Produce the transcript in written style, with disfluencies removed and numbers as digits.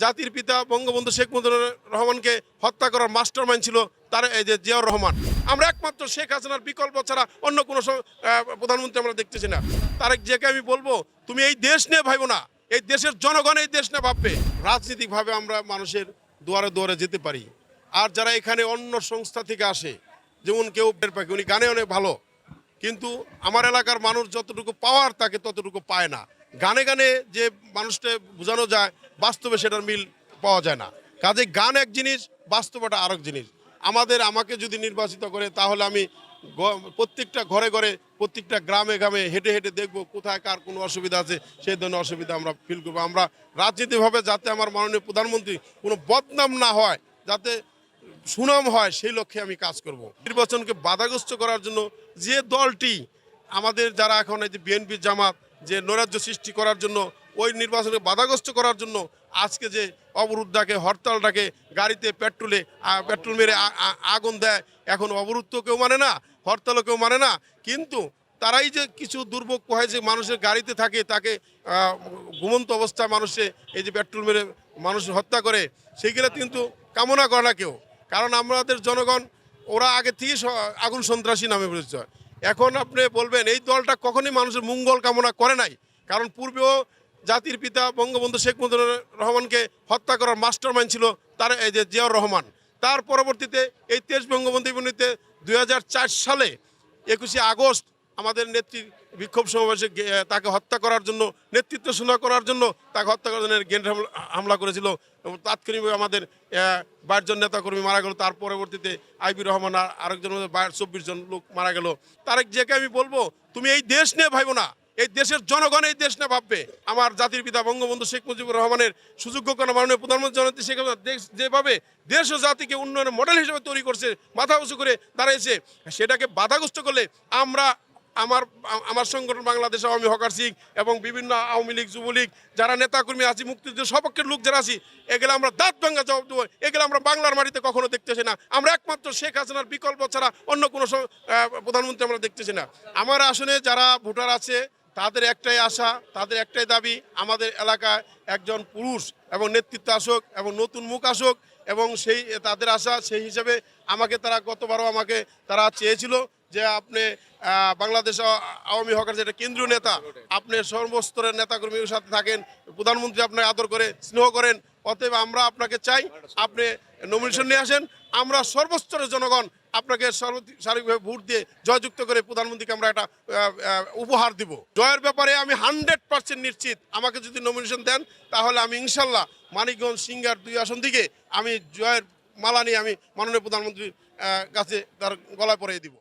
জাতির পিতা বঙ্গবন্ধু শেখ মুজিবুর রহমানকে হত্যা করার মাস্টারমাইন্ড ছিল তার এই যে জিয়াউর রহমান। আমরা একমাত্র শেখ হাসিনার বিকল্প ছাড়া অন্য কোনো প্রধানমন্ত্রী আমরা দেখতেছি না। তারেক জিয়াকে আমি বলবো, তুমি এই দেশ নিয়ে ভাবো না, এই দেশের জনগণ এই দেশ নিয়ে ভাববে। রাজনৈতিকভাবে আমরা মানুষের দুয়ারে দুয়ারে যেতে পারি। আর যারা এখানে অন্য সংস্থা থেকে আসে, যেমন কেউ বের পাখি, উনি গানে অনেক ভালো, কিন্তু আমার এলাকার মানুষ যতটুকু পাওয়ার তাকে ততটুকু পায় না। গানে গানে যে মানুষটা বোঝানো যায়, বাস্তবে সেটার মিল পাওয়া যায় না। কাজে গান এক জিনিস, বাস্তবতা আরেক জিনিস। আমাকে যদি নির্বাচিত করে, তাহলে আমি প্রত্যেকটা ঘরে ঘরে, প্রত্যেকটা গ্রামে গ্রামে হেঁটে হেঁটে দেখবো কোথায় কার কোনো অসুবিধা আছে, সেই ধরনের অসুবিধা আমরা ফিল করবো। আমরা রাজনীতিভাবে যাতে আমার মাননীয় প্রধানমন্ত্রী কোনো বদনাম না হয়, যাতে সুনাম হয়, সেই লক্ষ্যে আমি কাজ করব। নির্বাচনকে বাধাগ্রস্ত করার জন্য যে দলটি আমাদের যারা এখন এই যে বিএনপি জামাত যে নৈরাজ্য সৃষ্টি করার জন্য, ওই নির্বাচনকে বাধাগ্রস্ত করার জন্য আজকে যে অবরোধ ডাকে, হরতাল ডাকে, গাড়িতে পেট্রোল মেরে আগুন দেয়, এখন অবরোধ তো কেউ মানে না, হরতালও কেউ মানে না। কিন্তু তারাই যে কিছু দুর্ভোগ হয় যে মানুষের গাড়িতে থাকে, তাকে ঘুমন্ত অবস্থায় মানুষে এই যে পেট্রোল মেরে মানুষ হত্যা করে, সেইগুলো কিন্তু কামনা করে না কেউ। কারণ আমাদের জনগণ ওরা আগে থেকে আগুন সন্ত্রাসী নামে পরিচয়। এখন আপনি বলবেন এই দলটা কখনই মানুষের মঙ্গল কামনা করে নাই। কারণ পূর্বেও জাতির পিতা বঙ্গবন্ধু শেখ মুজিবুর রহমানকে হত্যা করার মাস্টারমাইন্ড ছিল তার এই যে জিয়াউর রহমান। তার পরবর্তীতে এই 23 বঙ্গবন্ধু ইউনিতে 2004 সালে 21শে আগস্ট আমাদের নেত্রীর বিক্ষোভ সমাবেশে তাকে হত্যা করার জন্য, নেতৃত্ব শোনা করার জন্য তাকে হত্যা করার জন্য গ্রেনেড হামলা করেছিল এবং তাৎক্ষণিকভাবে আমাদের 22 জন নেতাকর্মী মারা গেল। তার পরবর্তীতে আইবি রহমান আর আরেকজন 24 জন লোক মারা গেল। তারেক জিয়াকে আমি বলবো, তুমি এই দেশ নিয়ে ভাবো না, এই দেশের জনগণ এই দেশ নিয়ে ভাববে। আমার জাতির পিতা বঙ্গবন্ধু শেখ মুজিবুর রহমানের সুযোগ্য কোনো মাননীয় প্রধানমন্ত্রী জননেত্রী শেখ হাসিনা যেভাবে দেশ ও জাতিকে উন্নয়নের মডেল হিসেবে তৈরি করছে, মাথা উঁচু করে দাঁড়িয়েছে, সেটাকে বাধাগ্রস্ত করলে আমরা আমার সংগঠন বাংলাদেশ আওয়ামী হকার সিং এবং বিভিন্ন আওয়ামী লীগ, যুবলীগ যারা নেতাকর্মী আছি, মুক্তিযুদ্ধের সপক্ষের লোক যারা আছি, এগুলো আমরা দাঁত ভাঙা জবাব দেবো। এগুলো আমরা বাংলার মাটিতে কখনো দেখতেছি না। আমরা একমাত্র শেখ হাসিনার বিকল্প ছাড়া অন্য কোনো প্রধানমন্ত্রী আমরা দেখতেছি না। আমার আসনে যারা ভোটার আছে, তাদের একটাই আশা, তাদের একটাই দাবি, আমাদের এলাকায় একজন পুরুষ এবং নেতৃত্ব আসুক এবং নতুন মুখ আসুক। এবং সেই তাদের আশা, সেই হিসাবে তারা গতবারও তারা চেয়েছিল যে আপনি বাংলাদেশ আওয়ামী হকার যেটা কেন্দ্রীয় নেতা, আপনি সর্বস্তরের নেতাকর্মীর সাথে থাকেন, প্রধানমন্ত্রী আপনাকে আদর করে স্নেহ করেন। অতএব আমরা আপনাকে চাই, আপনি নমিনেশন নিয়ে আসেন। আমরা সর্বস্তরের জনগণ আপনাকে সার্বিকভাবে ভোট দিয়ে জয়যুক্ত করে প্রধানমন্ত্রীকে আমরা একটা উপহার দিব। জয়ের ব্যাপারে আমি 100% নিশ্চিত। আমাকে যদি নমিনেশন দেন, তাহলে আমি ইনশাল্লাহ মানিকগঞ্জ, সিঙ্গার 2 আসন থেকে আমি জয়ের মালা নিয়ে আমি মাননীয় প্রধানমন্ত্রীর কাছে তার গলায় পরিয়ে দিব।